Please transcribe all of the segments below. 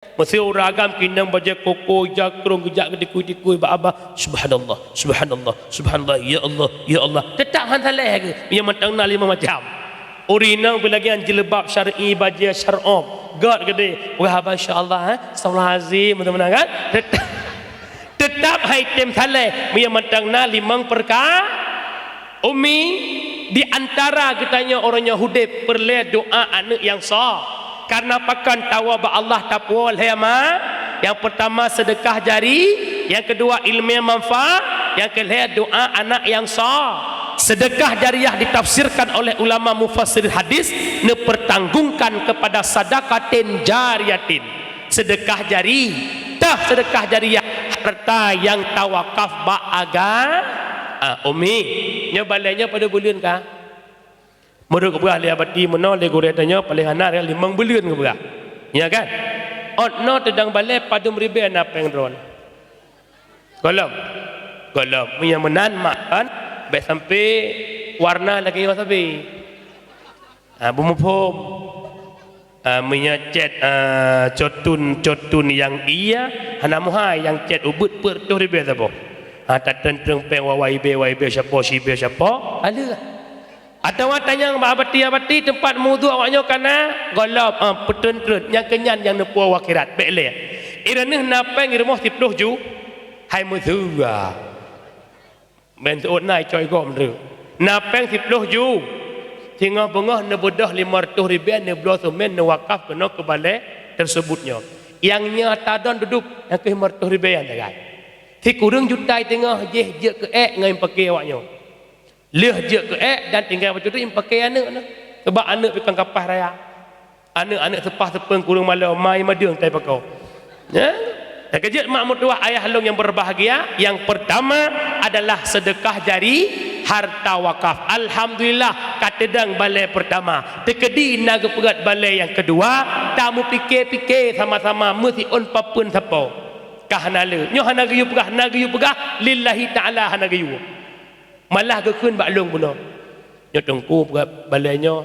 Masih ragam kinang baca koko jakrung kejak dikui ba subhanallah subhanallah subhanallah ya Allah tetap han salah ke yang matang na 5 macam urinang belagi an jilbab syar'i baca syar'am god gede wah masyaallah astagfirullahalazim teman-teman kan tetap item salah yang matang na 5 perkara umi di antara katanya orang Yahudi perlu doa anak yang sah. Karena pakan tawa ba Allah tapwal hema. Yang pertama sedekah jari, yang kedua ilmu yang manfaat, yang ketiga doa anak yang sah. Sedekah jariah ditafsirkan oleh ulama mufassir hadis nepertanggungkan kepada sadaqatin jariyatin. Sedekah jari, tah sedekah jariah harta yang tawakaf ba umi nya balainya pada bulan kah? Mereka berah lihat bati menol le goretanya paling anak dia 5 bulan ke berah. Ya kan? Otno tedang balai padum ribe na pengron. Golom punya menan makan baik sampai warna lagi wasabi. Bumupom menyacet cotun yang iya hana muhai yang cet ubut per tu ribe sabo. Tak tenteng peng wawai be siapa sibe siapa ala. Atau tanya abati tempat mudu awaknya kana golop petun-tun yang kenyan yang nepu wakirat bele irane napeng irmoh 10 ju hai mudua ben tu nai coy gom ru napeng 10 ju tinggal bengah nebedah 500 ribu ne blo semen ne wakaf kena ke balai tersebutnya yang nyata don duduk yang ke 500 ribu yang kan ti kurang jutai tengah je ke ngai pakai awaknya leh je ke dan tinggal macam tu im pakai anak nah. Sebab anak pikang kapah raya. Anak sepah sepeng kurang malam mai madung tai pakau. Ya. Dan kejut mak mertua ayah long yang berbahagia, yang pertama adalah sedekah jari harta wakaf. Alhamdulillah katedang balai pertama. Tekedi naga pegat balai yang kedua, tamu fikir-fikir sama-sama mesti on papun sapau. Kahanale. Nyo hanagayu pegah lillahi taala hanagayu. Malah ke kun baklong puno. Nyo tengku balainya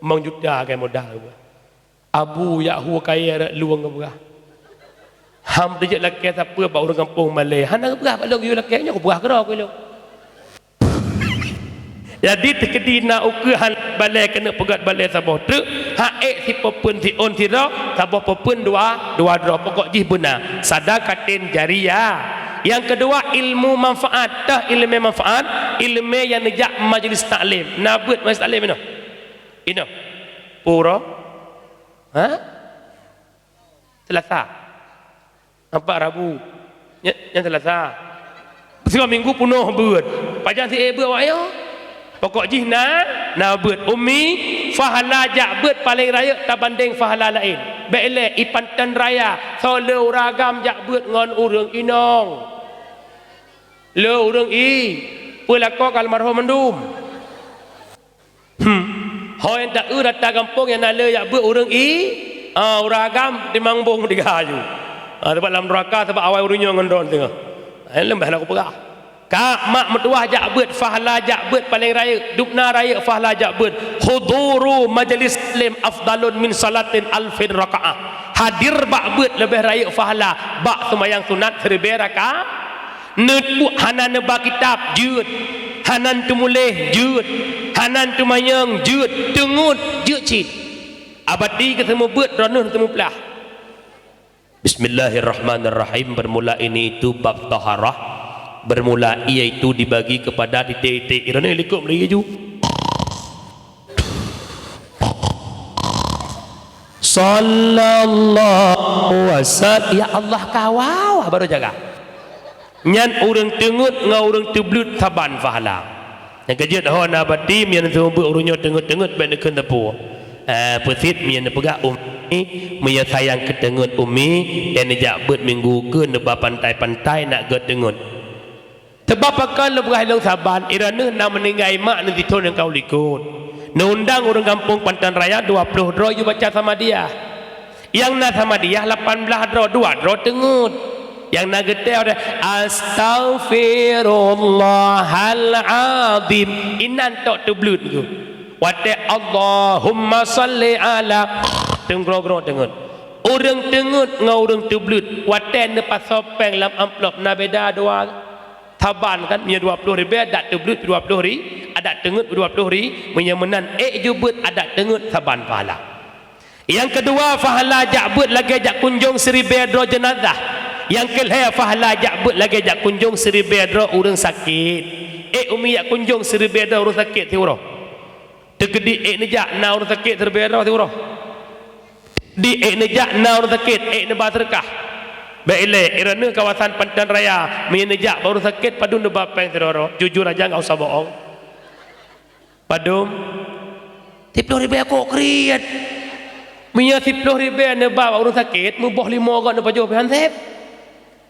mang juta kan modal. Abu yahu kaya luang ke ham tejak laki siapa ba orang kampung Malay. Hana ke baklong you laki nya ko berah kera ko lo. Jadi tekedi na ukuhan balai kena pegat balai sabah tu ha si popun si on si ro sabah popun dua pokok jih benar sadaqatin jariyah. Yang kedua ilmu manfaat, tah ilmu manfaat, ilmu yang nejak majlis taklim. Nabut majlis taklim ino pura Selasa 4 Rabu yang Selasa Selasa minggu penuh beut pajang si beut awak yo pokok jih na beut umi fahala jak beut paling raya tak banding fahala lain bele ipantan raya solo ragam jak beut ngon urang inong lo urang pelako almarhum mendum hoi tak datang kampung yang nak le jak beut urang uragam di mangbong di gayu tempat dalam neraka sebab awal urunyo ngendon tengah lembah nak perah ka mak mertua jak beut fahala jak beut paling raya dupna raya fahala jak beut huduru majlis lim afdalun min salatin alfin rakaah hadir bak beut lebih raya fahala bak sembahyang sunat 1000 rakaat netu hanan nebak kitab jut hanan tu mulih jut hanan tu mayang jut tengut jut cit abadi ketemu beut ranun ketemu pelah. Bismillahirrahmanirrahim. Bermula ini itu bab taharah, bermula iaitu dibagi kepada titik-titik irane likuk melaju sallallahu wasallam ya Allah kawau baru jaga nyan urang tengut ngau urang teblut saban fahala yang kejut ho na batim yang sembu urunyo tengut-tengut ben keun tepu pesit mian pegak meya sayang ketengut umi dan jak beut minggu keun ba pantai-pantai nak ge tengut sebab akan lebih long saban irane na meninggai mak nanti ton yang kau likut nundang orang kampung Pantan Raya 20 draw you baca sama dia yang na sama dia 18 draw 2 draw tengut yang nak getel astaghfirullahalazim inan tok teblut tu wate Allahumma salli ala tenggro-gro tengut Orang tengut ngau orang teblut. Waten ne pasopeng lam amplop na beda dua taban kan punya 20 ribu adat teblut 20 ribu adat tengut 20 ribu menyemenan jubut adat tengut taban pahala. Yang kedua fahala jabut lagi jak kunjung 1000 dro jenazah. Yang kelih fahala jabut lagi jak kunjung 1000 dro orang sakit. Umi jak kunjung 1000 dro orang sakit tiuro. Tegedi nejak na orang sakit 1000 dro tiuro. Di nejak na orang sakit ne baterkah. Baiklah, irana kawasan Pantan Raya menejak baru sakit padum ne bapeng teroro. Jujur aja enggak usah bohong. Padum 10 ribu aku kriat. Minya 10 ribu ne bab orang sakit mu boh 5 gak ne pajo pian sep.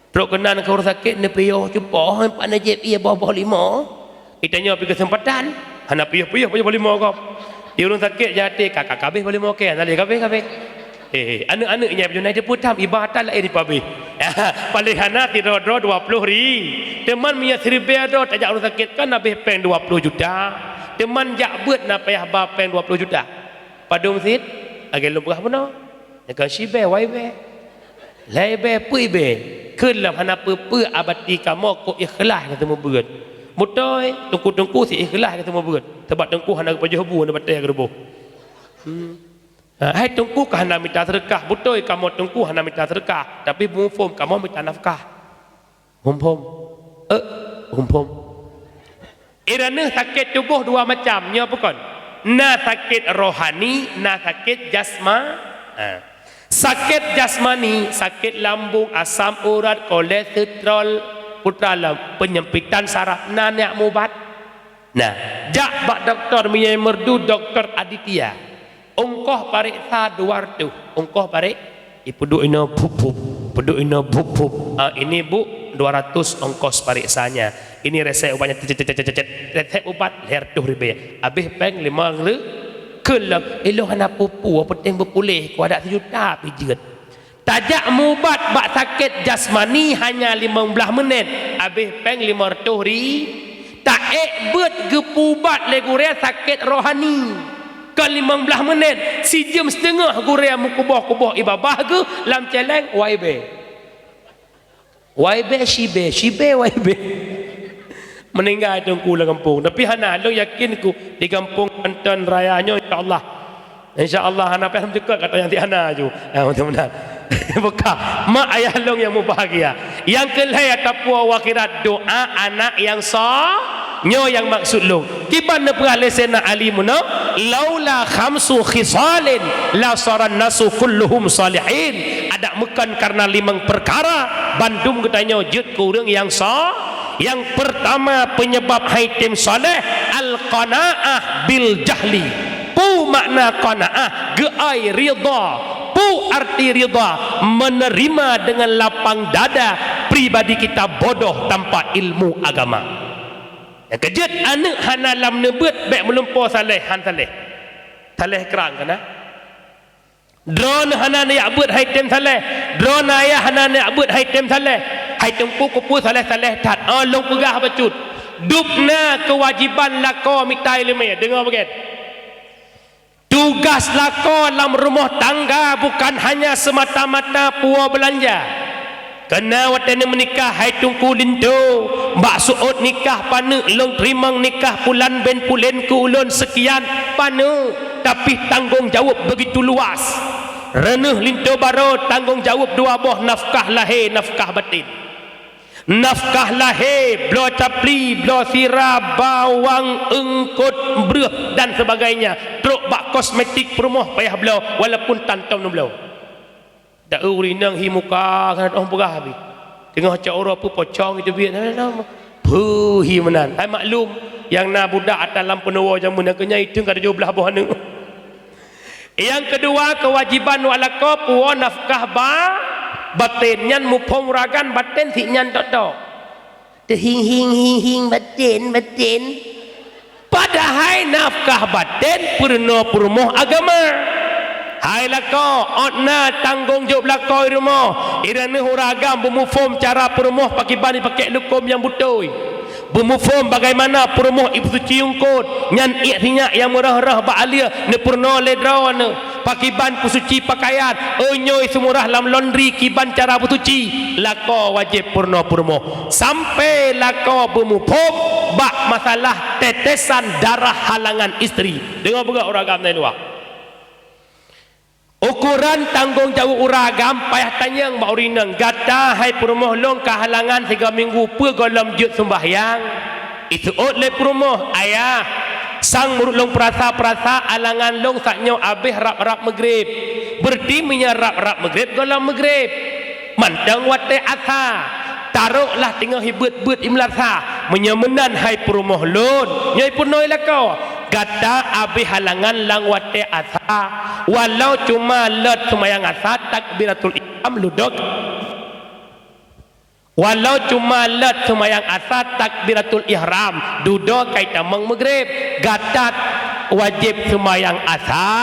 Truk kenan ke orang sakit ne piyo cupo pak ne jep ia boh 5. Itanya pergi kesempatan. Hana piyo pajo 5 gak. Di orang sakit jati kakak kabeh 5 ke. Nali kabeh. Anak-anaknya punya dia putam ibadah lah di pabih. Paling anak tidak ada 20 ribu. Teman punya 1000 ada tak orang sakit kan habis peng 20 juta. Teman jak buat nak payah bapeng 20 juta. Padum sit agak lumpah pun. Nak sibe waibe. Laibe puibe. Kelam hana pe abadi kamu ko ikhlas kata mu beut. Mutoi tungku si ikhlas kata mu beut. Sebab tungku hana pajoh bu na batai gerbo. Hai tungku hana minta sedekah, butoi kamu tungku hana minta sedekah, tapi mufum kamu minta nafkah. Humpum. Irana sakit tubuh dua macamnya bukan? Na sakit rohani, na sakit jasma. Sakit jasmani, sakit lambung, asam urat, kolesterol, putra penyempitan saraf, nak mubat. Nah, jak bak doktor miye merdu doktor Aditya. Ongkoh pariksa 200. Ongkoh parik ipuduk ina pup. Ini bu 200 ongkos pariksanya. Ini resep obatnya resep obat ler 2000. Habis peng 5 le kelam eloh hana pupu penting berpulih ku ada 1 juta pijet. Tajak mubat bak sakit jasmani hanya 15 minit. Habis peng 500 ribu. Tak bet gepubat le gure sakit rohani. Kan 15 minit si jam setengah gure mukuboh ibabah ke lam celeng YB shibe YB meninggal tungku lah kampung. Tapi hana lo yakin ku di kampung Pantan Rayanya insyaallah hana paham juga kata yang ti hana ju. Mudah-mudahan bekah mak ayah long yang bahagia. Yang kelai tapua wakirat doa anak yang nyo yang maksud lo kiban nepah lesena alimuna laula khamsu khisalin la saran nasu kulluhum salihin. Ada mekan karena 5 perkara bandum katanya jut kurang yang yang pertama penyebab haitim saleh al qanaah bil jahli. Pu makna qanaah geai ridha. Pu arti ridha menerima dengan lapang dada pribadi kita bodoh tanpa ilmu agama. Yang kejut anak hana lam nebut baik melumpur saleh kerang kana drone hana nak buat haitem saleh drone ayah hana nak buat haitem saleh haitem kupu saleh tat long pegah bacut dupna kewajiban lako mitai lemai dengar baget tugas lako dalam rumah tangga bukan hanya semata-mata puas belanja. Kena watene menikah hai tungku lintu mbak suot nikah panu long terimang nikah pulan ben pulen ku ulun sekian panu tapi tanggung jawab begitu luas reneh lintu baro tanggung jawab 2 buah nafkah lahir nafkah batin. Nafkah lahir blo capli blo sirap bawang engkut breh dan sebagainya truk bak kosmetik rumah payah blo walaupun tantam blo dak urinang himuka kan orang pegah habis tengah cak orang pu pocong itu biar pu himenan ai maklum yang na budak atas lampu nawa jamun kenya itu kada jauh belah bawah nu. Yang kedua kewajiban walaka puwa nafkah batin nyan mupom ragan batin si nyan tok te hing batin padahal nafkah batin purna purmoh agama. Hai lako otna tanggung jawab lako rumah irana huragam bermufum cara perumuh pakai bani pakai lukum yang butoi bermufum bagaimana perumuh ibu suci ungkut nyan ikhtinya yang murah-rah ba'alia ne purno ledrawana pakiban pusuci pakaian enyoy semurah lam laundry kiban cara pusuci lako wajib purno sampai lako bermupuk bak masalah tetesan darah halangan isteri. Dengar juga uragam ni luar ukuran tanggungjawab uragam payah tanyang mak urinang gata hai purmoh long kehalangan 3 minggu pegolam jut sembahyang itu oleh purmoh ayah sang murut long perasa alangan long saknyo habis rap maghrib berarti menyerap maghrib golam maghrib mandang wate asa taruhlah tengah hibut imlasa menyemenan hai purmoh lon nyai punoi lakau gata abi halangan lang wate asa walau cuma let semayang asa takbiratul ihram ludok walau cuma let semayang asa takbiratul ihram duduk kait amang maghrib gata wajib semayang asa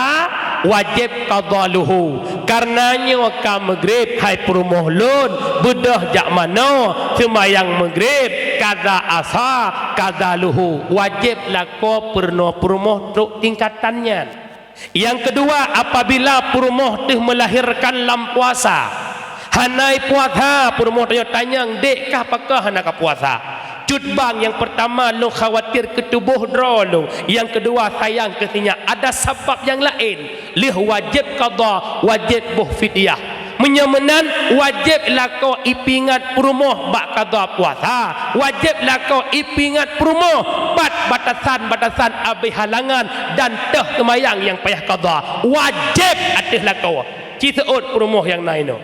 wajib qadaluhu karenanya waktu maghrib hai purmoh lun bedah jak mano semayang maghrib kaza asa qadaluhu wajib lako purmoh truk tingkatannya. Yang kedua apabila purmoh teh melahirkan lam puasa hanai puasa purmoh tanyang dekkah apakah hana ka puasa bang yang pertama lo khawatir ke tubuh lo yang kedua sayang kesinya ada sebab yang lain lih wajib qada wajib buh fidyah menyemenan wajib lako ipingat purmoh bak qada puasa wajib lako ipingat purmoh bat batasan abi halangan dan teh semayang yang payah qada wajib atas lako ciseut purmoh yang lain no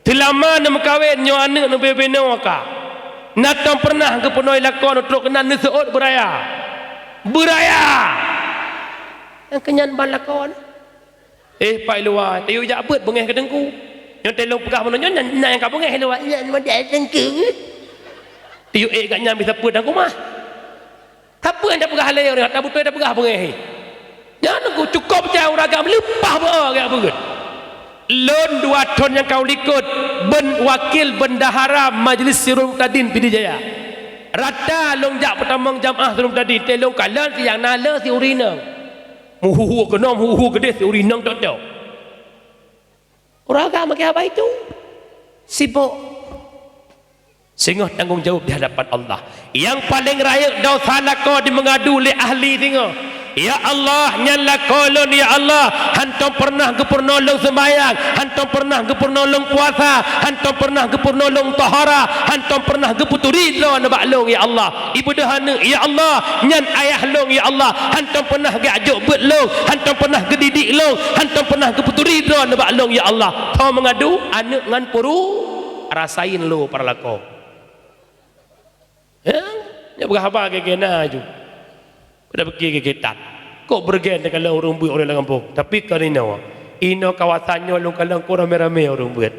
telama nak kawin nyo anak no bebeno ka natang pernah ke penoi lakon untuk kena neseut beraya yang kenyan ban lakon pai luar tayu jak bet bengeh ke dengku yang telong pegah mana nyan yang ka bengeh luar nyan modal dengku tayu kat nyam bisa put aku mah apa yang dah pegah halai orang tak betul dah pegah bengeh nyan aku cukup jauh ragam lepah ba gak begut lon 2 ton yang kau likut wakil bendahara Majlis Sirul Muqtadin Pidijaya rata long jak pertama jamaah Sirul Muqtadin telong kalan si yang nala si urinang muhu kenom muhu gede si urinang tok tok orang agak makin apa itu sibuk sehingga tanggungjawab di hadapan Allah yang paling raya dosa lako di mengadu oleh ahli sehingga ya Allah nyala kolon ya Allah hantam pernah gepernolong sembahyang hantam pernah gepernolong puasa hantam pernah gepernolong tahara hantam pernah geputuri lo na baklong ya Allah ibu dahana ya Allah nyan ayah long ya Allah hantam pernah gajuk bet long hantam pernah gedidik long hantam pernah geputuri lo na baklong ya Allah kau mengadu anak ngan puru rasain lo para lako ya berapa kena ju dah pergi ke ketat kok bergen kalau orang buat orang kampung tapi kalau ino kawasannya lu kalau kau rame-rame orang buat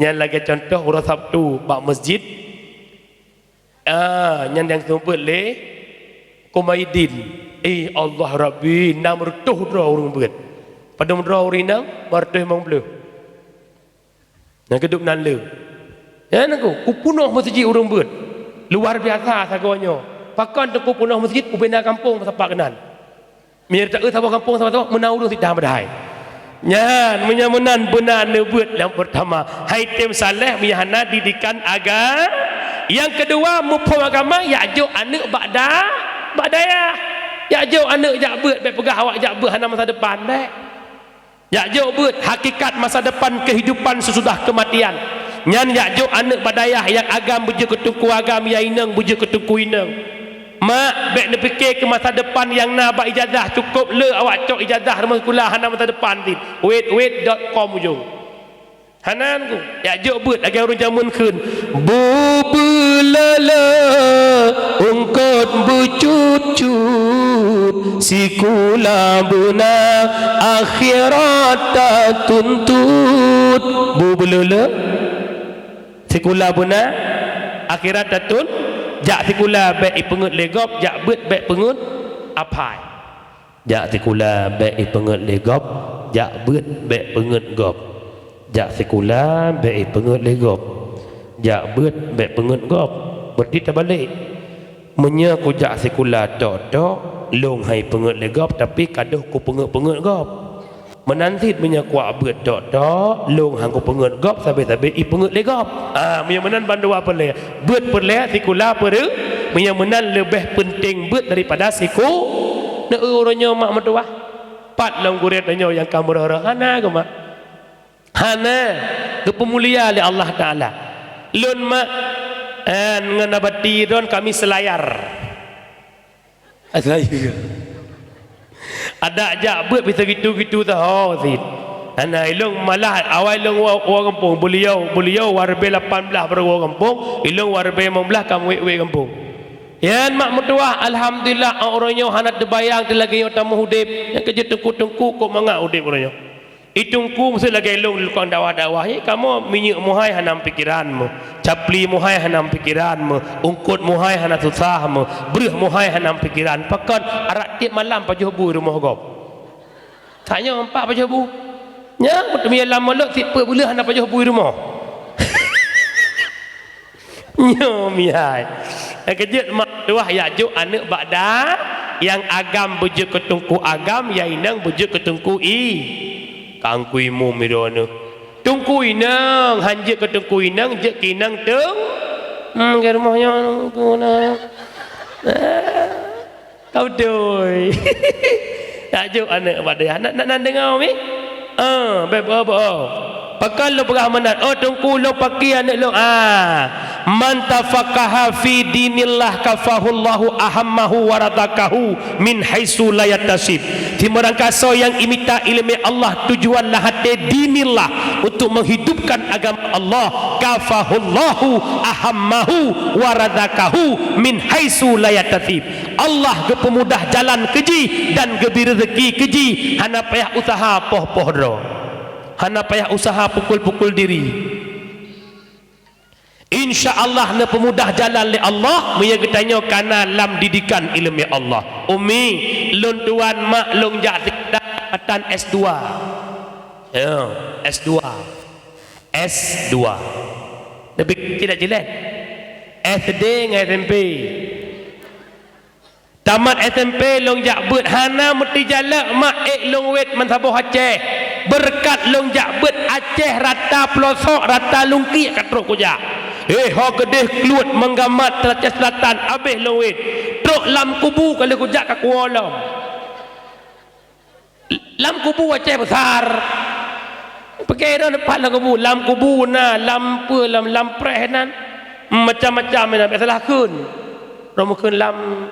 yang lagi contoh orang Sabtu bak masjid yang sebut le Kumaidin Allah Rabbi nam retuh dra orang buat pada dra orang nam martuh memang belum nak hidup nan le ya aku punuh masjid orang buat luar biasa sagonya pakan tu punah masjid ubena kampung sepak kenan mir tak sabah kampung sama menaudu tidak berdai nyan menyamunan benar nebuat yang pertama hai tim saleh miyahana didikan agama yang kedua mupum agama yakjuk anak badaya yakjuk anak jak beut baik pegah awak jak beut hana masa depan baik yakjuk beut hakikat masa depan kehidupan sesudah kematian nyan yakjuk anak badaya yang agam bujuk ketuku agam ya inang bujuk ketuku inang mak baik nak fikir ke masa depan yang nak bak ijazah cukup le awak cok ijazah rumah sekolah hana masa depan tin wait.com ujung hanan ku ya jok beut lagi orang jamun keun bubulala ungkot bucut-cut sikula buna akhirat tuntut bubulala sikula buna akhirat tuntut jak tikula baik pengut legop jak beut baik pengut apai jak tikula baik pengut legop jak beut baik pengut gop jak tikula baik pengut legop jak beut baik pengut gop berarti terbalik menya ku jak tikula tok long hai pengut legop tapi kaduh ku pengut gop menanti punya kuat beut dok long hang ko pengut gop sabe i pengut le gop punya menan bandu apa le beut perle sikula peru punya menan lebih penting beut daripada siku ne uronyo mak metuah pat long guret nyo yang kamu hana ke mak hana ke pemulia oleh Allah taala lun mak dengan abadi don kami selayar ada aja buat bisa gitu-gitu tahu sih. Ana ilung malah awal ilung orang kampung beliau warbe 18 baru orang kampung, ilung warbe 15 kamu we kampung. Yan mak mutuah alhamdulillah orangnya hanat debayang telagi tamu hudip yang kerja tengku-tengku kok mangak hudip orangnya. Itungku mesti lagi ilung lukang dakwah-dakwah kamu minyak muhai hanam pikiranmu, capli muhai hanam pikiranmu, ungkut muhai hanam susahmu, beruh muhai hanam pikiran. Pakat arak tiap malam pajubu rumah gop. Tanya empat pajubu. Nya betul lama lok tiap boleh hanam pajubu rumah. Nyo mihai. Kejut mak tuah ya juk anak bakda yang agam bujuk ketungku agam ya inang bujuk ketungku kangkui mu mirona tungku inang hanjek ke tungku inang jek kinang teng ke rumahnya kuna kau doi tak juk anak pada nak dengar mi bebo pakal lo pegah manat tungku lo pakai anak lo man tafaqaha fi dinillah kafahullahu ahammahu waradakahu min haitsu la yatasib timurang kaso yang imita ilmu Allah tujuan lahate dinillah untuk menghidupkan agama Allah kafahullahu ahammahu waradakahu min haitsu la yatasib Allah ke pemudah jalan keji dan gebir rezeki keji hana payah usaha poh-poh dro hana payah usaha pukul-pukul diri InsyaAllah na pemudah jalan oleh Allah punya ketanya karena lam didikan ilmu Allah umi lun tuan mak lung jak dapatan S2 ya S2 lebih tidak jelek SD dengan SMP tamat SMP lung jak bet hana mesti jalak mak lung wet mentabuh Aceh berkat lung jak bet Aceh rata pelosok rata lungki kat truk kujak ho gedeh keluat menggamat Aceh Selatan habis lewit truk lam kubu kalau kujak ke Kuala lam kubu Aceh besar pakai dah depan lam kubu lam preh nan macam-macam nak salah kun romokeun lam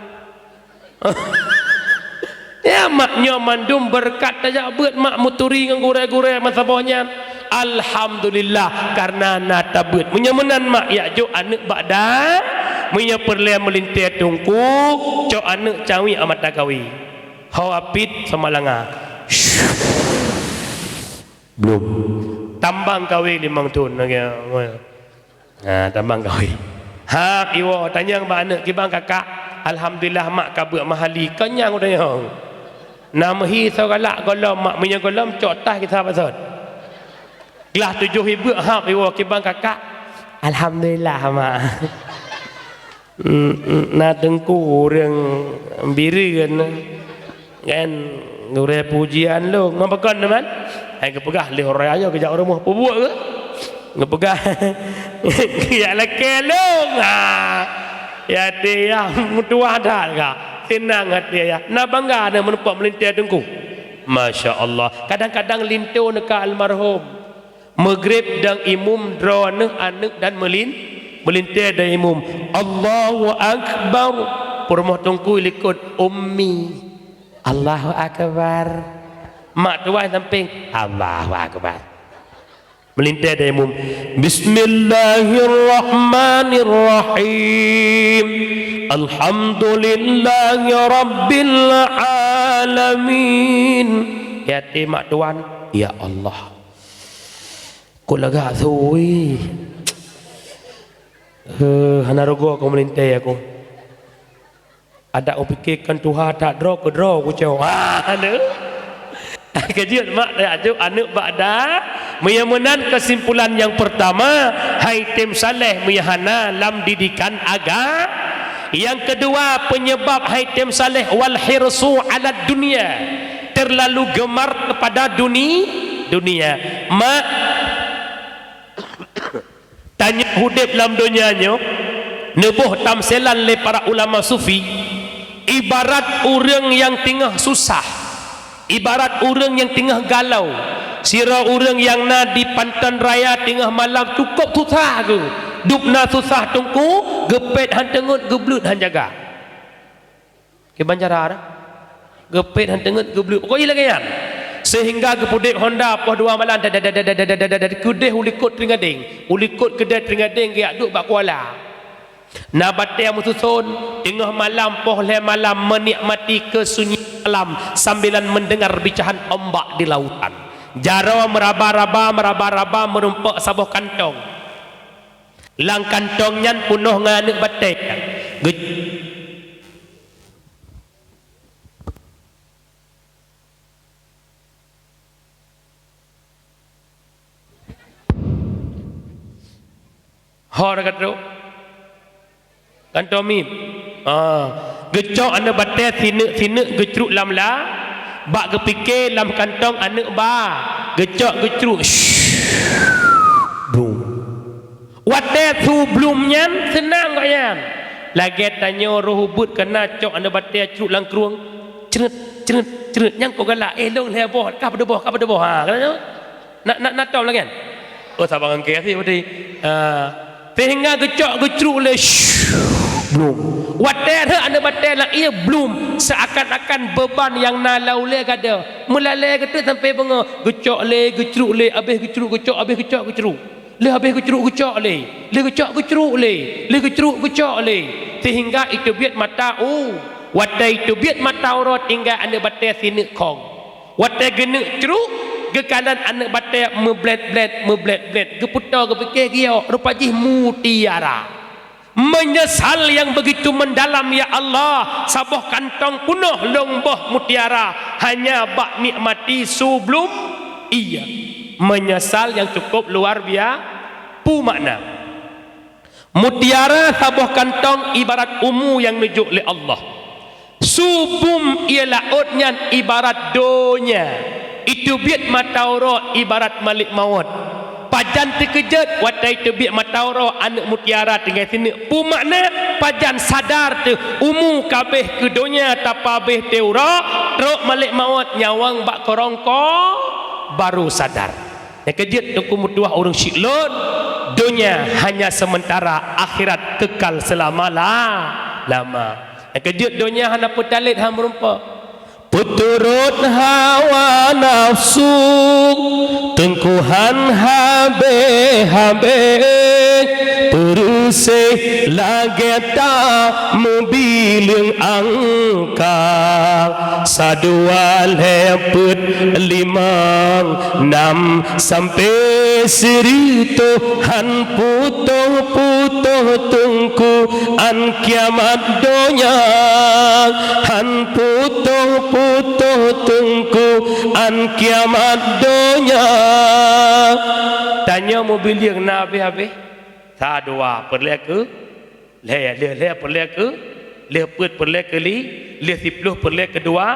ya maknya mandum berkat aja beut mak muturi ngan gure-gure masabahnya alhamdulillah karena nata beut menyemenan mak ya jo anak bakda munya perle melintir tungku jo anak cawi amat takawi hawapit semalanga belum tambang kawi 5 tahun lagi tambang kawi hak iwo tanya mbak anak kibang kakak alhamdulillah mak kabut mahali kenyang udahnya namahi sagalak golom mak punya golom cotah kita pasal gelah 7,000 hak iwo kibang kakak alhamdulillah mak na tengku yang biru kan ngure pujian lo ngapakan teman hai kepegah le raya kejak rumah pebuat ke ngepegah ya leke lo ya dia mutuah dah ka tenang hati ya na bangga ada menepuk melintir tengku Masya Allah kadang-kadang lintu neka almarhum maghrib dan imum dra anak dan melintir dan imum Allahu Akbar permoh tengku likut ummi Allahu Akbar mak tuai samping Allahu Akbar melintir dari umum Bismillahirrahmanirrahim Alhamdulillahi Rabbil Alamin ya mak tuan ya Allah ku lega suwi hana rogo aku melintir aku ada fikirkan Tuhan tak draw ke draw ku jauh ada kejut mak ajuk anak bakda meyamunan kesimpulan yang pertama hai tim saleh meyahana lam didikan agama yang kedua penyebab hai tim saleh wal hirsu ala dunia terlalu gemar kepada dunia. Mak tanya hidup dalam dunianya nebuh tamselan le para ulama sufi, ibarat orang yang tengah susah, ibarat orang yang tengah galau, sira orang yang na di pantan raya tengah malam cukup susah ke dupna susah tungku gepet han tengut geblut han jaga ke banjara dah gepet han tengut geblut pokok ilang kan sehingga kepudik Honda poh dua malam kudeh ulikut teringading ulikut kedai teringading ke duk bak kuala na batai mususun tengah malam poh le malam menikmati kesunyian alam sambilan mendengar bicahan ombak di lautan jaro meraba-raba merumpak sabuh kantong lang kantongnya penuh nganek batai hor kata kantong mip gecok anda batai sine gecruk lam la bak kepikir lam kantong anak ba gecok gecruk boom wadah tu belumnya senang kok yan lagi tanya roh hubut kena cok anda batai cruk lang keruang ceret yang kau galak long le boh kap pada boh ha nak tahu lagi kan oh sabar angke sih tadi sehingga gecok gecruk le belum wadah tu anda batai lah ia belum seakan-akan beban yang nalau le kada melalai kata sampai benga gecok le gecruk le habis gecruk gecok habis gecok gecruk le habis gecruk gecok le gecok gecruk le gecruk gecok le sehingga itu biat mata wadah itu biat mata orang tinggal anda batai sini kong wadah genek ceruk ke kanan anak batai meblet keputar kepikir dia rupa jih mutiara menyesal yang begitu mendalam ya Allah sabuh kantong penuh lomboh mutiara hanya bak nikmati sebelum iya menyesal yang cukup luar biasa pu makna mutiara sabuh kantong ibarat umu yang nujuk oleh Allah subum ialah outnya ibarat donya itu biat matauro ibarat malik maut pajan terkejut watai tu biat matauro anak mutiara tinggal sini pu makna pajan sadar tu umu kabeh ke donya tapabeh teura teruk malik maut nyawang bak korongko baru sadar yang kejut tu kumutuah orang syiklun dunia hanya sementara akhirat kekal selama-lama yang kejut dunia hana putalit ham merumpa puturut hawa nafsu tengkuhan habe terus lageta mobil angka sadua leput 5 6 sampai 1 han putuh tungku an kiamat donya han putuh tungku an kiamat donya tanya mobil yang na habis sa dua perlek ke le perlek ke le put perlek ke li le 10 perlek kedua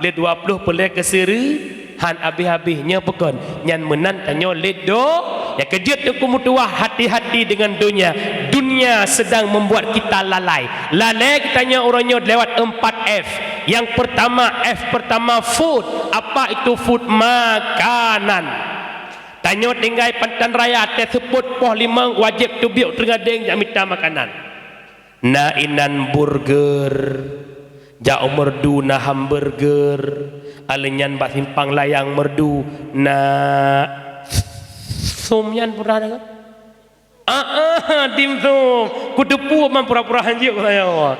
le 20 perlek ke seri han habis-habisnya pekon nyan menan tanya le do ya kejut tu kumutuah hati-hati dengan dunia sedang membuat kita lalai kitanya orangnya lewat 4F yang pertama F pertama food apa itu food makanan tanya tinggal pantan raya tersebut poh 5 wajib tu biuk tergading jak minta makanan na inan burger ja merdu na hamburger alenyan bak simpang layang merdu na somyan pernah dengar dimsum kudepu man pura-pura hanjuk saya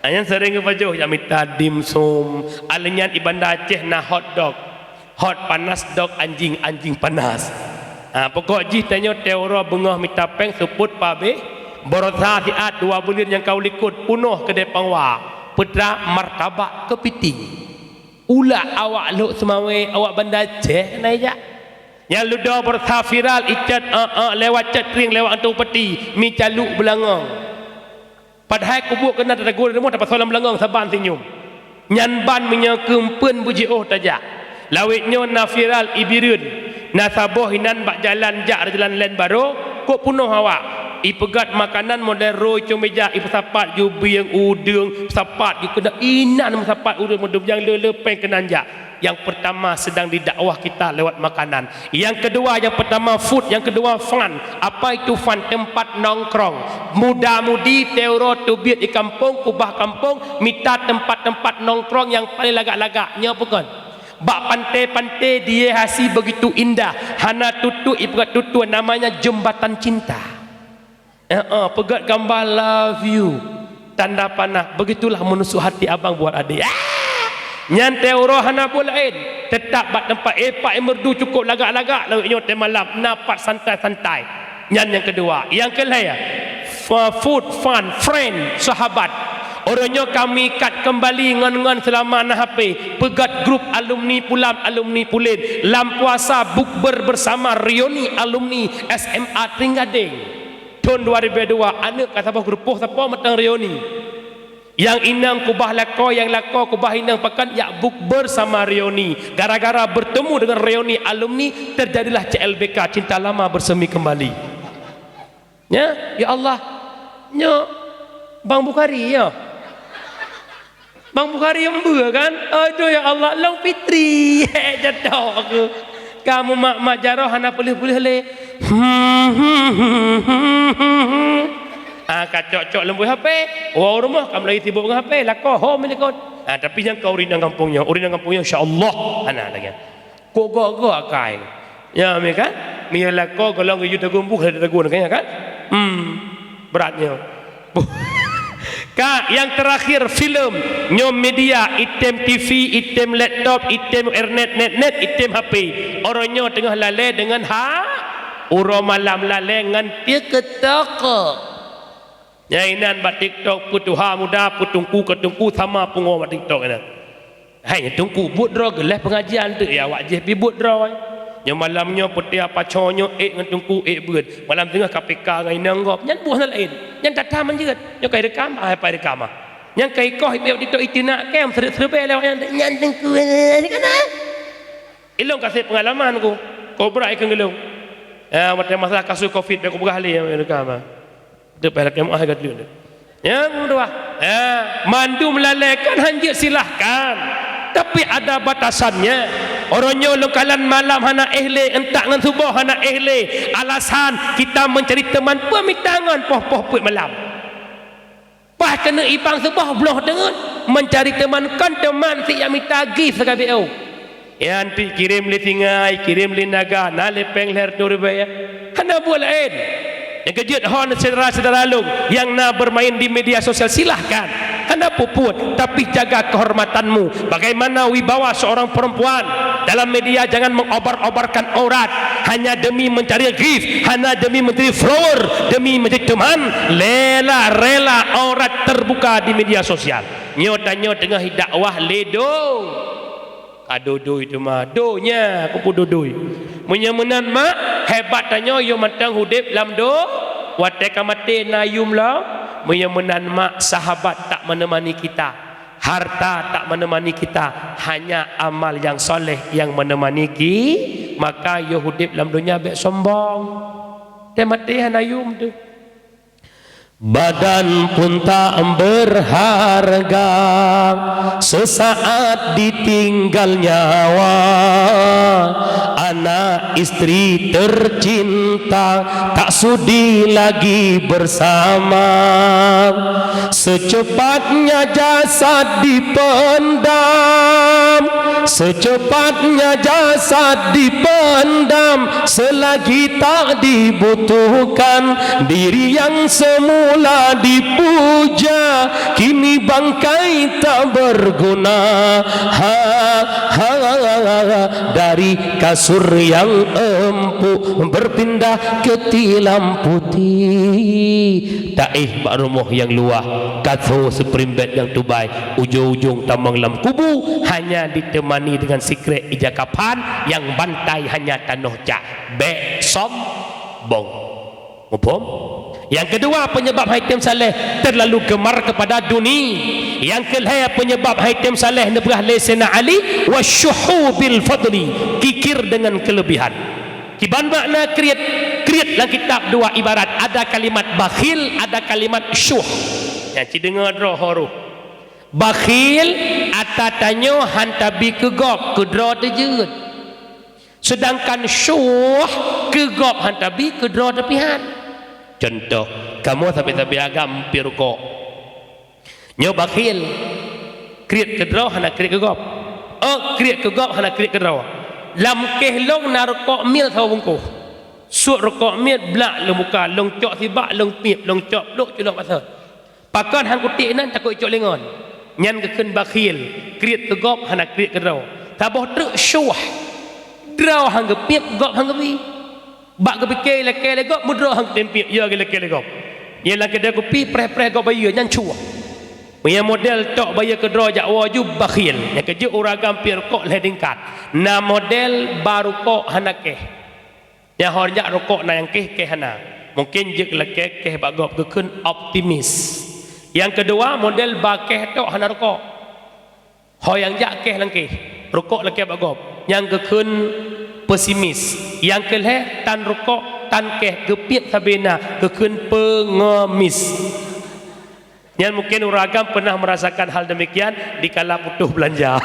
hanya sering ke baju yang minta dimsum alenyan ibanda Aceh na hot panas dog anjing panas pokok jih tanya teora bengah minta peng sebut pabe borosa siat 2 bulan yang kau likut punuh ke depang wa putra martabak kepiting ulah awak luk semawe awak banda Aceh naik yang ludah borosa viral icat lewat cat ring lewat antung peti mi caluk belangong padahal kubuk kena tergul demo dapat solam belangong saban senyum nyan ban menyekem pun buji oh tajak lawitnya nafiral ibirun nasaboh hinan bak jalan jak jalan lain baru kok punuh awak ipegat makanan model roy comeja ipesapat jubi yang udung sapat ju kena inan sapat udung model yang lelepeng kenanjak. Yang pertama sedang didakwah kita lewat makanan. Yang kedua, yang pertama food, yang kedua fun. Apa itu fun? Tempat nongkrong. Muda-mudi teoro tubiat di kampung, kubah kampung, minta tempat-tempat nongkrong yang paling lagak-lagaknya bukan. Bak pantai-pantai dia hasil begitu indah. Hana tutu ibarat tutu namanya jembatan cinta. Pegat gambar love you. Tanda panah. Begitulah menusuk hati abang buat adik. Nyantai hana bolain tetap bat tempat epak yang merdu cukup lagak-lagak lawiknya teh malam napat santai-santai. Yang kedua, yang kelaya food fun friend sahabat orangnya kami kat kembali ngan-ngan selama nah HP pegat grup alumni pulam alumni pulin lam puasa bukber bersama reuni alumni SMA Tringgading tahun 2002 anak kata apa grup siapa matang reuni yang inang kubah lako yang lako kubah inang pakan ya bukber sama reuni gara-gara bertemu dengan reuni alumni terjadilah CLBK cinta lama bersemi kembali ya Allah nya Bang Bukhari ya Bang Bukhari yang membuka kan aduh ya Allah long fitri jatuh aku kamu mak jarah hana pulih-pulih le kacok-cok lembu HP rumah kamu lagi sibuk dengan HP lako home milikon tapi yang kau rinang kampungnya insyaAllah anak lagi kok akai ya mereka kan lako kalau ngeju tegumbuh ada tegun kayaknya kan beratnya Kak, yang terakhir film nyom media item TV item laptop item internet net item HP orangnya tengah lalai dengan urang malam lalai dengan TikTok nyainan bat TikTok putuha muda putungku ketungku sama pungo bat TikTok ni. Hai tungku buat draw gelah pengajian tu ya awak je pi buat draw. Yang malamnya putih apa conyo dengan tungku beud. Malam tengah KPK ngai ngop nyan buah lain. Yang datang menjeut. Yang kai rekam apa rekam. Yang kai koh ibu TikTok itina kem serbe lewat yang tungku ni kana. Ilong kasih pengalaman ku. Kau berai ke ngelong. Masalah kasus Covid aku berkali yang rekam. Dia pelak yang agak dulu. Yang kedua, mandu melalaikan hanjir silahkan. Tapi ada batasannya. Orangnya lokalan malam hana entak dengan subuh hana alasan kita mencari teman pemitangan poh-poh malam. Pas kena ibang subuh belah dengan mencari teman kan teman si yang minta gift sekali yang kirim li tingai, kirim li naga, nalepeng ler turubaya. Hana buat lain. Yang kejut hon saudara-saudara long yang nak bermain di media sosial silahkan anda puput tapi jaga kehormatanmu. Bagaimana wibawa seorang perempuan dalam media, jangan mengobar-obarkan aurat hanya demi mencari gift, hanya demi mencari follower, demi mencari teman. Rela aurat terbuka di media sosial. Nyotanya tengah dakwah ledo adodo itu mah donya aku pudodoi menyemenan mak hebat tanya yo matang hudip lam do wateka mate na yum la menyemenan mak sahabat tak menemani kita, harta tak menemani kita, hanya amal yang soleh yang menemani kita, maka yo hudip lam dunya bek sombong te mate na yum tu. Badan pun tak berharga sesaat ditinggal nyawa. Anak istri tercinta tak sudi lagi bersama. Secepatnya jasad dipendam, secepatnya jasad dipendam. Selagi tak dibutuhkan diri yang semula dipuja, kini bangkai tak berguna. Dari kasur yang empuk berpindah ke tilam putih. Taih bak rumah yang luah, katho seperimbet yang tubai, ujung-ujung tambang lam kubu, hanya ditemani dengan secret ija kapan yang bantai hanya tanah cak bek sombong. Mupom Yang kedua, penyebab Haitim Saleh terlalu gemar kepada dunia. Yang kelima, penyebab Haitim Saleh nebrah lesena Ali wasyuhu bil fadli, kikir dengan kelebihan. Kiban makna kriat dalam kitab dua ibarat, ada kalimat bakhil, ada kalimat syuh. Yang ci dengar roh. Bakhil atatanyo hantabi kegop kedro terjeut. Sedangkan syuh kegop hantabi kedro tepihan. Contoh, kamu tapi agam pirukok. Nyo bakhil kriat kedro hana kriat kegop. Kriat kegop hana kriat kedro. Lam kehlong narukok mil thaw bungkuh. Suat rokok mil blak long muka, long cok tibak, long pip, long cok luk culok pasal. Pakan hang kutik nan takut cok lengon. Nyan keken bakhil, kriat kegop hana kriat kedro. Taboh truk syuh. Draw hang gepip, gop hang gepi. Bak gepi le gop mudro hang tempip, ya le gop. Yang laki dia kopi preh gop bayu nyan cuah. Punya model tok bayar kedro jak wajib bakhil. Yang kerja uragam pi rokok le tingkat. Na model baru kok hana keh. Yang horjak rokok na yang keh hana. Mungkin je keh bagop keken optimis. Yang kedua model bakeh tok hana rokok. Ho yang jak keh langkeh. Rokok leke bagop. Yang keken pesimis. Yang keleh tan rokok tan keh gepit sabena keken pengemis. Yang mungkin uragam pernah merasakan hal demikian di kala putus belanja.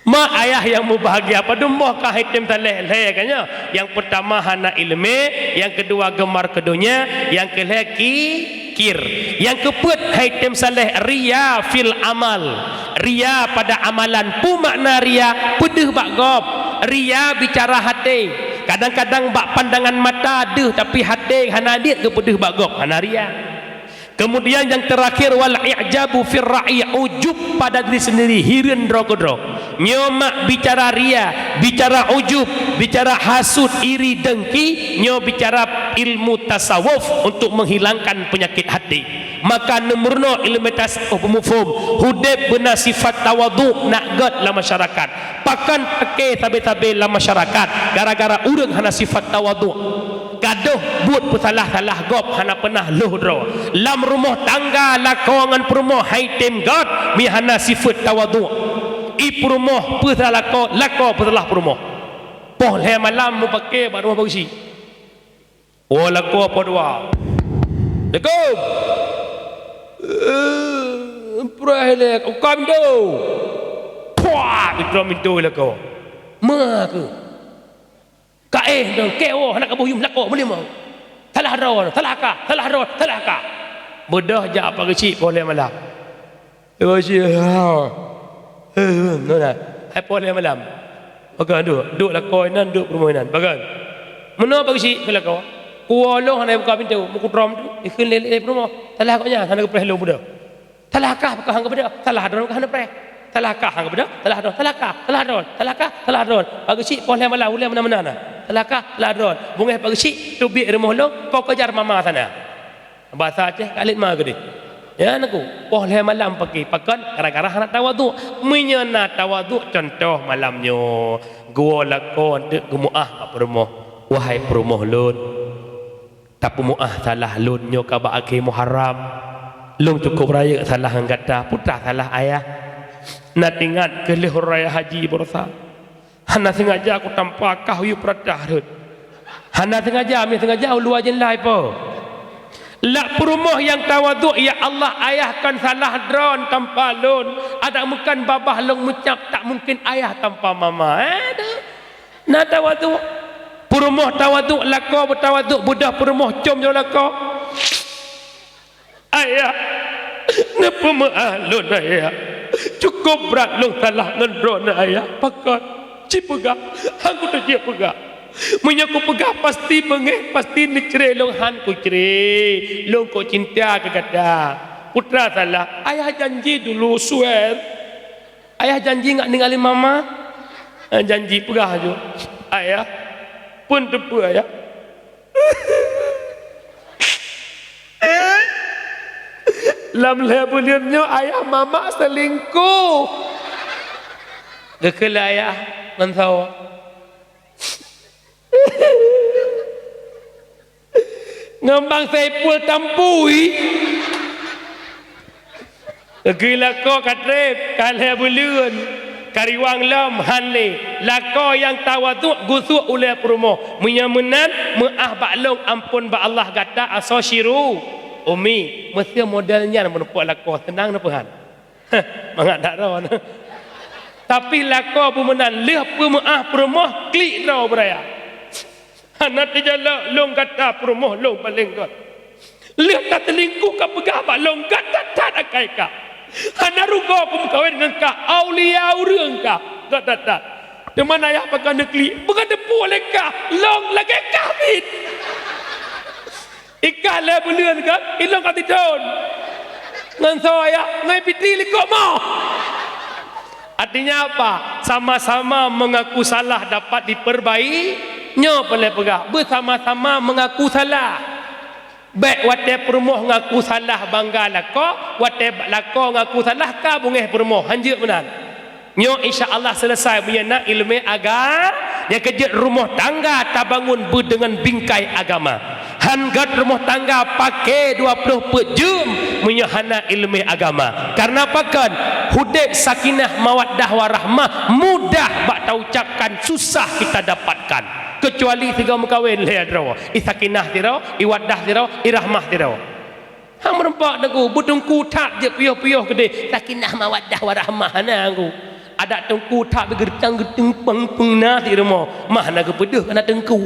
Mak ayah yang bahagia pada moh kah Haitim Saleh kanya. Yang pertama hana ilmu, yang kedua gemar kedunya, yang kelih kikir. Yang keempat Haitim Saleh ria fil amal. Ria pada amalan. Pu makna ria pedih bak gop. Ria bicara hati. Kadang-kadang bak pandangan mata deh tapi hati hana dit ke pedih bak gop. Hana ria. Kemudian yang terakhir wal i'jabu fir ra'i, ujub pada diri sendiri, hireun dro-dro. Nyomak bicara ria, bicara ujub, bicara hasud, iri, dengki, nyo bicara ilmu tasawuf untuk menghilangkan penyakit hati. Maka nomorno ilmu tasawuf mufhum, hudib benar sifat tawadhu nak god la masyarakat. Pakan peke tabe-tabe la masyarakat gara-gara urang hana sifat tawadhu. Gaduh buat pesalah-salah gop hana pernah luhdro. Lam rumah tangga lakongan perumah Haitim god mi hana sifat tawadhu. I perumah pesalah lako pesalah perumah. Poh le malam mu pakai bar rumah bagsi. Oh lako apa dua. Dekom. Prele kam do. Puah itu lako. Ma ke. Kaeh dong kewo nak kabuyum lako boleh mau. Salah ka. Bedah je apa kecil boleh malam. Kecil. Nona. Boleh malam. Bagan duk lako nan duk permainan. Bagan. Mana apa kecil lako? Kualo hana buka pintu, muku drum tu. Ikun lele rumah. Salah koknya hana ke preh lu bedah. Salah ka buka hang bedah. Salah dron hana preh. Salah ka hang bedah. Salah dron. Bagi cik boleh malam boleh mana-mana. Telaka ladron bungeh pagsi tubik rumah lo kau kejar mama sana bahasa Aceh kalit mah gede ya anakku boleh malam pergi pakan gara-gara nak tawaduk menyena tawaduk contoh malamnya gua lakon dek gemuah perumah wahai perumah lun tapi muah salah lun nyo ka ba akhir Muharram lung cukup raya salah anggata putra salah ayah nak ingat ke leh raya haji bersa. Hana sengaja aku tanpa kahyu peradah rut. Hana sengaja lu ajen lai po. Lak perumah yang tawaduk ya Allah ayahkan salah dron tanpa lun. Ada bukan babah long mucap tak mungkin ayah tanpa mama. Nak tawaduk. Perumah tawaduk lako bertawaduk budak perumah com jo lako. Ayah. Napa maalun ayah. Cukup berat long salah ngendron ayah. Pakat. Cik pegak, aku tu cik pegak. Menyaku pegak pasti bengeh, pasti ni cerai long han ku cerai, long ku cinta ke kata. Putra salah, ayah janji dulu swear. Ayah janji ngak ninggalin mama. Janji pegak je. Ayah pun tepu ayah. Lam lebuliannya ayah mama selingkuh. Gekela ayah mantau. ngembang Saipul Tampui gila ko katrep kala buleun kariwang lam hanle lako yang tawaduk gusuk oleh perumoh menyamenan meah baklong ampun ba Allah gata asosyiru umi mesti modelnya menepuk lako senang napa han mangat dak ron tapi lako bumenan leh pemeah perumoh klik ro beraya anak dijala long kata perumoh long paling got leh kat telingku ka pegah baklong gata tak akai ka hana rugo aku kawin dengan kah aulia urang kah tak di mana ayah pakai negeri bukan depu oleh kah long lagi kahwin ikah le bulian kah ilong kat tidon ngan saya ngai pitri likok mau artinya apa sama-sama mengaku salah dapat diperbaiki nyo boleh pegah bersama-sama mengaku salah baik wate perumoh ngaku salah bangga lako wate lako ngaku salah ka bungeh perumoh hanjut benar nyo insyaallah selesai punya nak ilmu agama yang kejut rumah tangga tak bangun dengan bingkai agama hangat rumah tangga pakai 20 jam punya hana ilmu agama karena pakan hudib sakinah mawaddah warahmah mudah bak ta ucapkan susah kita dapatkan kecuali tiga mukawin le adro isakinah tiro iwadah tiro irahmah tiro hang merempak naku budungku tak je piyuh-piyuh gede sakinah mawaddah warahmah na aku ada tengku tak bergertang geteng peng-pengna tiro mo mah na kepeduh kana tengku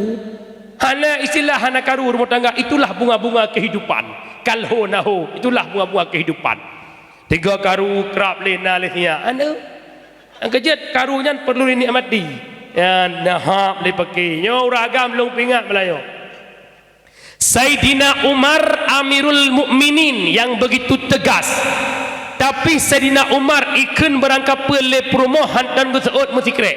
hana istilah hana karu rumah tangga itulah bunga-bunga kehidupan kalho naho itulah bunga-bunga kehidupan tiga karu kerap lena lehnya anu ang kejat karunya perlu dinikmati ya nahap lepaki nyo ragam long pingat Melayu Sayyidina Umar Amirul Mukminin yang begitu tegas tapi Sayyidina Umar ikun berangkap le perumahan dan berseut musikrek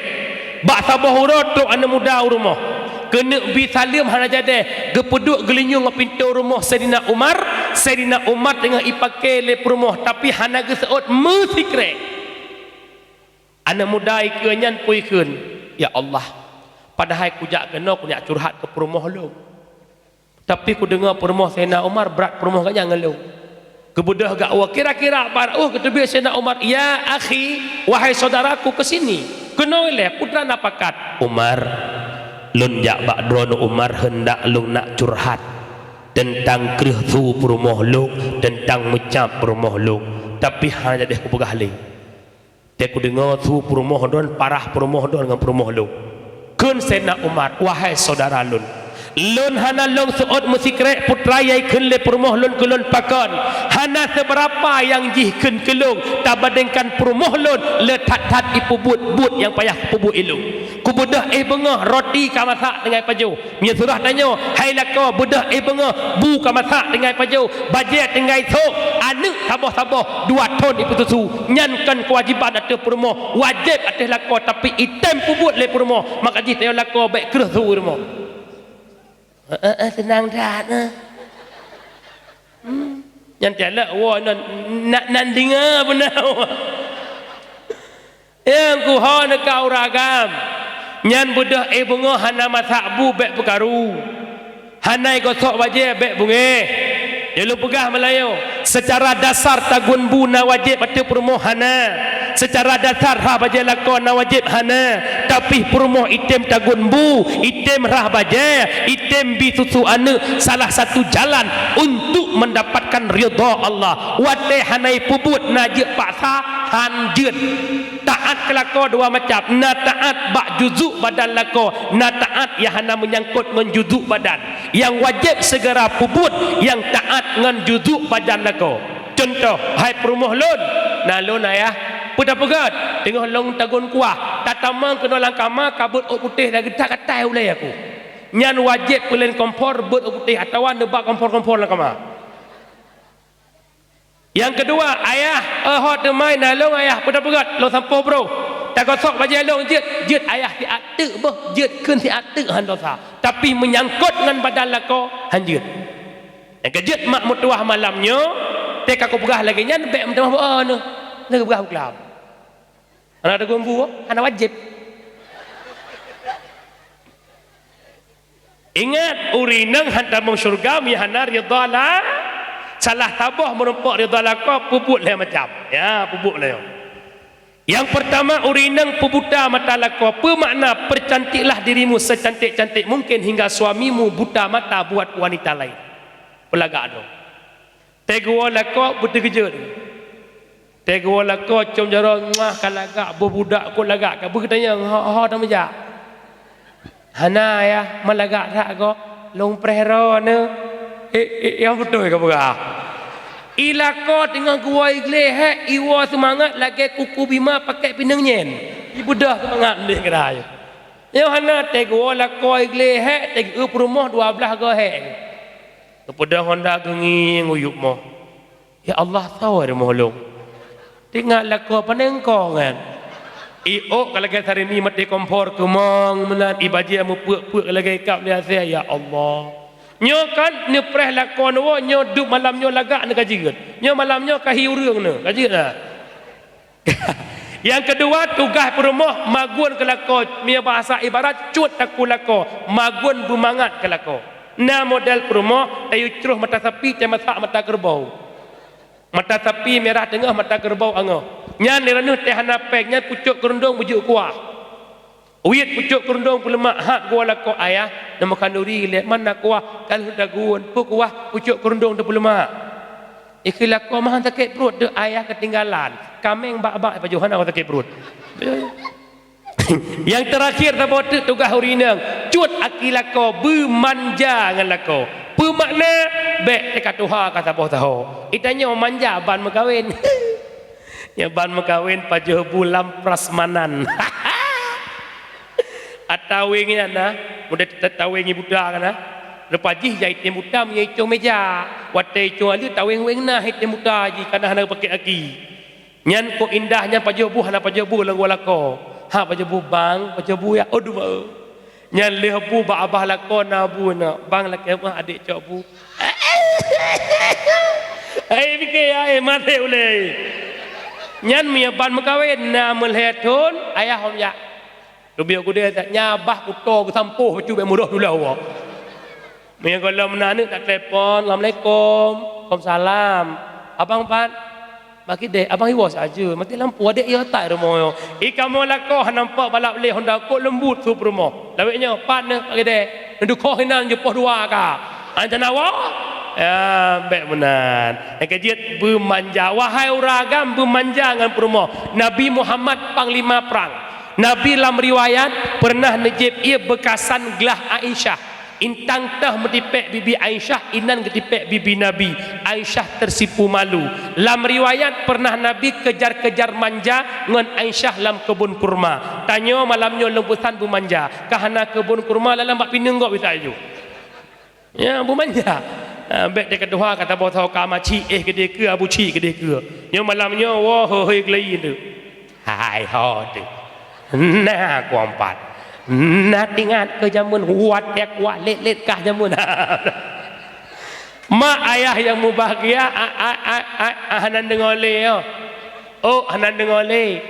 bak sabahurot tu anda muda rumah kena bi salim hana jade gepeduk gelinyung pintu rumah Sayyidina Umar tengah ipake le perumah tapi hana geseut musikrek anda muda ikunyan puikun ya Allah padahal ku jak kena ku nak curhat ke perumah lu tapi ku dengar perumah Sayyidina Umar berat perumah kan jangan lu kebudah gak wa kira-kira ketebih Sayyidina Umar ya akhi wahai saudaraku ke sini kena le putra napakat Umar lun jak bak drono Umar hendak lu nak curhat tentang krihtu perumah lu tentang mecap perumah lu tapi hanya deh ku pegah le dia ku dengar tu perumah don parah perumah don dengan perumah lu kun Sayyidina Umar wahai saudara lun hana long seot musikrek putra yai kun le perumah lun kulun pakon hana seberapa yang jih kun kelung tak bandingkan perumah lun le tat ipu but yang payah pubut ilu ku bedah bengah roti ka masak dengan paju nya surah tanya hai lako bedah bengah bu ka masak dengan paju bajet dengan tok anu sabah 2 ton ipu susu nyankan kewajiban atas perumah wajib atas lako tapi item pubut le perumah maka jih tayo lako baik kerah su rumah senang dah yang tiada wah nak dengar benar yang ku ha nak kau ragam nyan budah bunga hana masak bu bek perkaru hanai gosok wajib bek bunge ya lu pegah Melayu secara dasar tagun bu na wajib pada perumah hana secara dasar rah baja lakon na wajib hana tapi perumah item tagun bu item rah baja item bi susu ane salah satu jalan untuk mendapatkan ridha Allah wate hanai pubut najib paksa hanjut taat kelako dua macam na taat bak juzuk badan lako na taat yang hana menyangkut dengan juzuk badan yang wajib segera pubut yang taat dengan juzuk badan lako contoh hai perumah lun na lun ayah pegat tengok long tagun kuah tatamang kena langkama kabut ot putih lagi tak katai ulai aku nyan wajib pelen kompor but ot putih atau nebak kompor langkama yang kedua ayah hot demai nalong ayah pegat lo sampo bro tak gosok baju long jet ayah di atek boh jet keun si atek han dosa tapi menyangkut dengan badan lako hanjut yang kejut mak mutuah malamnya tek aku pegah lagi nyan bek mentah oh no nak pegah kelab anak ada gombu anak wajib Ingat urineng hantamung syurga mi hana ridala salah tabah merempak ridala ko puput lah macam ya puput lah. Yang pertama urineng pebuta mata lako apa makna percantiklah dirimu secantik-cantik mungkin hingga suamimu buta mata buat wanita lain pelagak tu tegua lako betul kerja tu tegua lako cum jarang mah kalagak berbudak ko lagak ka bertanya ha dah majak hana ya malagak tak ko long prehro ne yang betul ke berah ilako dengan gua igle he iwa semangat lagi kuku bima pakai pinang nyen ibu dah semangat ni kedai yo hana tegua lako igle he tegu perumah 12 go he kepada honda gengi nguyup mo ya Allah tahu ada mohlong tengok lako panengkong kan io kalau kita hari ni mati kompor kemang melat ibaji amu puak lagi kap dia ya Allah nyo kan ni preh lakon wo nyo duk malam nyo lagak ne kajiget nyo malam nyo kahi urang ne kajiget lah. Yang kedua tugas perumah magun ke lako mia bahasa ibarat cut taku lako magun bumangat ke lako na model perumah tayu ceruh mata sapi te masak mata kerbau mata sapi merah tengah mata kerbau angoh nyan ni ranuh teh hana pek nyan pucuk kerundung bujuk kuah uyit pucuk kerundung pelemak hak gua lako ayah nama kanduri lihat mana kuah kalau dagun pu kuah pucuk kerundung de pelemak ikhlas ko mah sakit perut de ayah ketinggalan kameng bak-bak pajuhan awak sakit perut. Yang terakhir tabot tugas urinang cut akilako bermanja ngan lako bermakna bek dekat tuha kata boh tahu itanya manja ban mekawin ya ban mekawin pajuh bulan prasmanan atawingnya na mudah tatawingi budak kana lepas ji jahit ni budak menyai cung meja watai cung ali tawing-wing na hit ni budak ji kana hana pakai aki nyan ko indahnya pajuh hana pajuh lang walako ha pajuh bang pajuh ya aduh ba nyan leh bu ba abah lako na bu na bang laki mah adik cok bu ai fikir ai mate ule nyan mia ban mekawin na melhetun ayah hom ya lebih aku dia tak nyabah kuto ku sampuh cu be mudah dulu awak. Mia kalau menanu tak telefon, Assalamualaikum, Waalaikumsalam. Abang Pat, bagi dek abang iwas aja. Mati lampu adik ya tak rumah yo. Ikamu lako nampak balap leh Honda kok lembut su rumah. Laweknya Pat ne bagi dek. Nduk kau hinan je poh dua ka. Anjan awak ya baik benar. Kajiat bermanja wahai uragam bermanja dengan rumah. Nabi Muhammad panglima perang. Nabi dalam riwayat pernah nejib ia bekasan gelah Aisyah. Intang tah metipek bibi Aisyah, inan ketipek bibi Nabi. Aisyah tersipu malu. Dalam riwayat pernah Nabi kejar-kejar manja dengan Aisyah dalam kebun kurma. Tanya malamnya lembusan bu manja. Kahana kebun kurma dalam bak pinang kok bisa aju. Ya bu manja. Baik dia kedua kata bawa tahu kamaci ke dia ke abu ci ke dia ke. Nya malamnya wah hoi gelai tu. Hai ho tu. Nah kuampat nah tingat ke jamun huat dek wak let kah jamun mak ayah yang mubahagia hanan dengole yo hanan dengole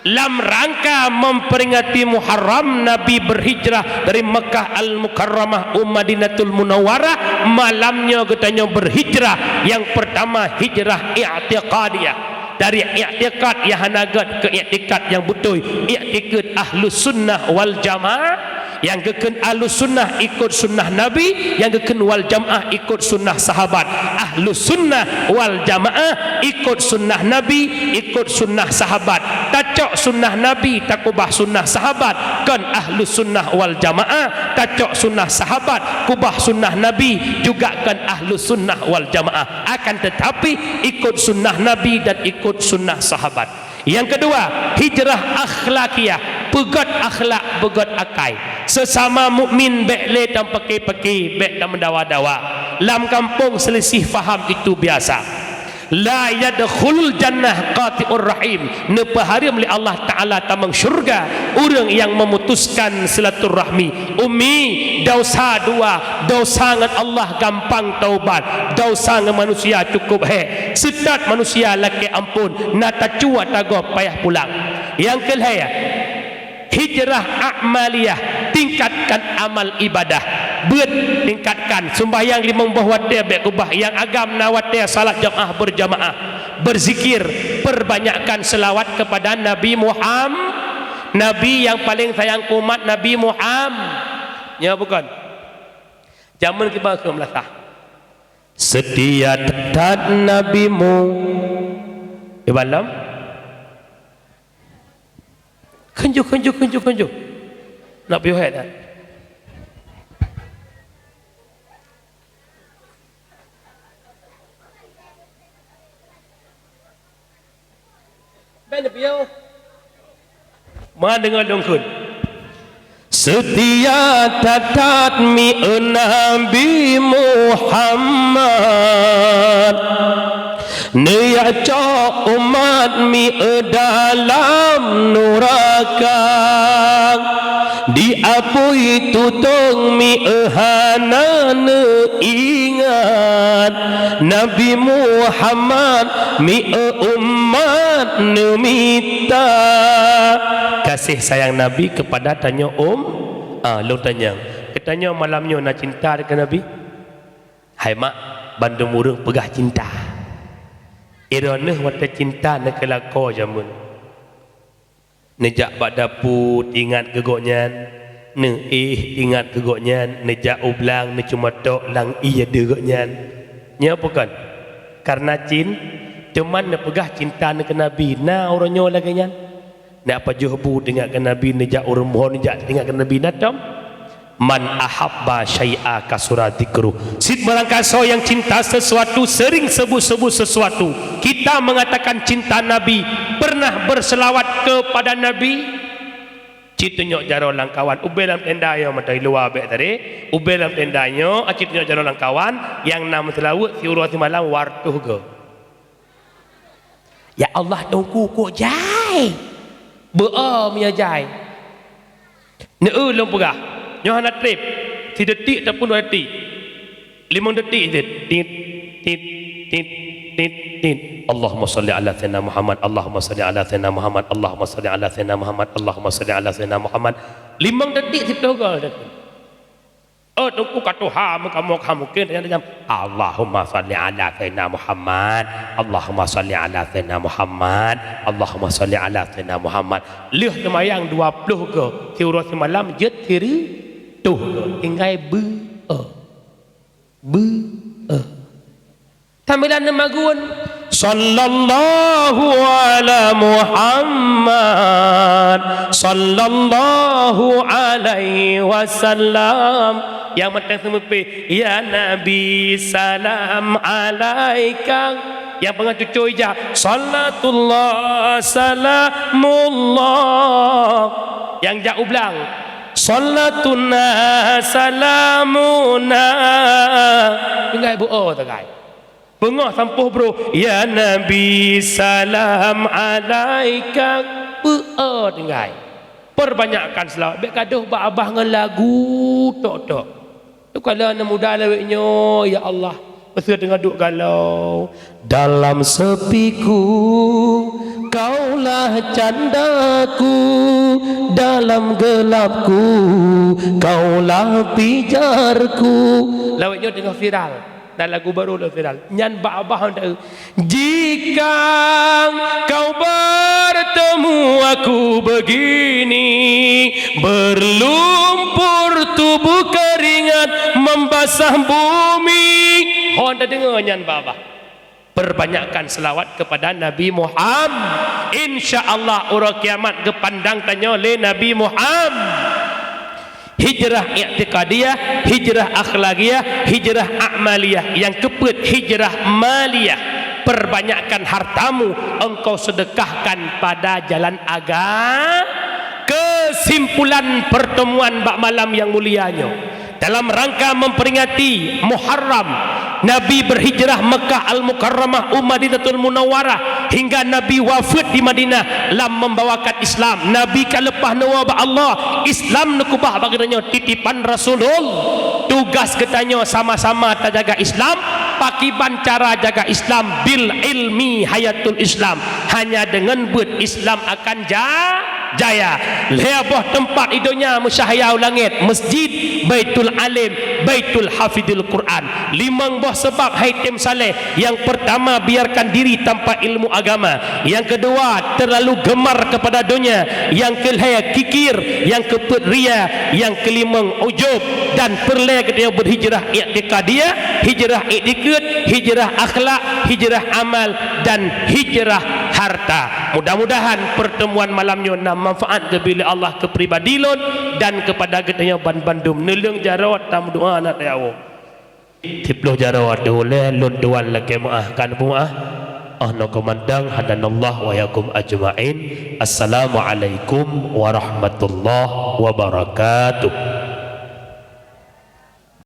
lam rangka memperingati Muharram Nabi berhijrah dari Mekah Al-Mukarramah Madinatul Munawwarah malamnya katanya berhijrah yang pertama hijrah i'tiqadiyah dari i'tiqad yang hanagat ke i'tiqad yang betul i'tiqad ahlus sunnah wal jamaah yang keken ahlus sunnah ikut sunnah Nabi yang keken wal jamaah ikut sunnah sahabat ahlus sunnah wal jamaah ikut sunnah Nabi ikut sunnah sahabat tacok sunnah Nabi takubah sunnah sahabat kan ahlus sunnah wal jamaah tacok sunnah sahabat kubah sunnah Nabi juga kan ahlus sunnah wal jamaah akan tetapi ikut sunnah Nabi dan ikut sunnah sahabat. Yang kedua hijrah akhlakiyah pegat akhlak begat akai sesama mukmin bek le dan peki-peki bek dan mendawa-dawa lam kampung selisih faham itu biasa la yadkhulul jannah qati'ur rahim nepaharim li Allah Ta'ala tamang syurga orang yang memutuskan silaturahmi ummi dosa dua dosa dengan Allah gampang taubat dosa dengan manusia cukup sedat manusia laki ampun nata cua tago payah pulang. Yang kedua hijrah amaliyah tingkatkan amal ibadah beut tingkatkan sembahyang 5 waktu baik kubah yang agam nawatnya salat jamaah berjamaah berzikir perbanyakkan selawat kepada Nabi Muhammad, Nabi yang paling sayang umat Nabi Muhammad. Ya bukan zaman kita ke Melaka setia tetap nabimu di malam kenjuk nak pergi haid tak? Mana pergi? Mana dengar dongkun? Setia tatat mi Nabi Muhammad Niaca umat mi dalam neraka diapui tutung mi hana ingat Nabi Muhammad mi umat nemita kasih sayang Nabi kepada tanya lo tanya katanya malamnya nak cinta dengan Nabi hai mak bandung murung pegah cinta ironah wata cinta nak kelako jamun nejak bak dapur ingat gegoknyan ne ingat gegoknyan nejak ublang ne cuma tok lang iya degoknyan nya apa kan karena cuman ne pegah cinta nak ke Nabi na oronyo lagi nyan nak apa juhbu dengan ke Nabi nejak urun mohon nejak dengan ke Nabi natam man ahabba syai'a kasura dzikru sid barangkaso yang cinta sesuatu sering sebut-sebut sesuatu kita mengatakan cinta Nabi pernah berselawat kepada Nabi citunyok jaro langkawan ubel dalam tenda yo matai luar baik tadi ubel dalam tendanya citunyok jaro langkawan yang nama selawat si urut malam wartuh ke ya Allah tungku kok jai beam ya jai neu long pegah nyoh nak trip si detik ataupun 2 detik 5 detik je tit tit tit tit tit Allahumma salli ala sayyidina Muhammad Allahumma salli ala sayyidina Muhammad Allahumma salli ala sayyidina Muhammad Allahumma salli ala sayyidina Muhammad 5 detik situ ke tunggu kata kamu mungkin dengan Allahumma salli ala sayyidina Muhammad Allahumma salli ala sayyidina Muhammad Allahumma salli ala sayyidina Muhammad lih semayang 20 ke tiurus semalam jet kiri tuh tinggal tampilan nama gun sallallahu ala Muhammad sallallahu alaihi wasallam yang matang semepe ya Nabi salam alaika yang pengen cucu ija salatullah salamullah yang jauh belang salatuna salamuna enggak ibu tagai bengah sampuh bro ya Nabi salam alaika tinggal perbanyakkan selawat baik kaduh bak abah dengan lagu tok tu kalau anak muda leweknya ya Allah mesti dengar duk galau dalam sepiku kaulah candaku dalam gelapku kaulah pijarku lawaknya tengah viral dan lagu baru dah viral nyan bak-abah jika kau bertemu aku begini berlumpur tubuh keringat membasah bumi honda dengar nyan bak-abah perbanyakkan selawat kepada Nabi Muhammad insyaallah urang kiamat gepandang tanya le Nabi Muhammad hijrah i'tiqadiyah hijrah akhlakiyah hijrah amaliyah yang kepet hijrah maliyah perbanyakkan hartamu engkau sedekahkan pada jalan agama kesimpulan pertemuan bak malam yang mulianya dalam rangka memperingati Muharram Nabi berhijrah Mekah Al-Mukarramah Madinatul Munawwarah hingga Nabi wafat di Madinah lam membawakan Islam Nabi kalepah nawa ba Allah Islam nekubah bagiranya titipan Rasulullah tugas ketanya sama-sama terjaga Islam pakiban cara jaga Islam bil ilmi hayatul Islam hanya dengan buat Islam akan jaya lebah tempat idonya musyahayau langit masjid Baitul Alim Baitul Hafidil Quran. 5 buah sebab haitim saleh. Yang pertama, biarkan diri tanpa ilmu agama. Yang kedua, terlalu gemar kepada dunia. Yang kelima, kikir. Yang keempat, ria. Yang kelima, ujub. Dan perlu dia berhijrah i'tiqadiyah, hijrah i'tiqad, hijrah akhlak, hijrah amal dan hijrah harta. Mudah-mudahan pertemuan malamnya nak manfaat kepada Allah kepribadilon dan kepada kita ban bandum nelung jarawat tam doa nak tahu. Tiploh jarawat dole lun dual lagi maahkan buah. Ahna komandang hadanallah wa yakum ajma'in. Assalamualaikum warahmatullahi wabarakatuh.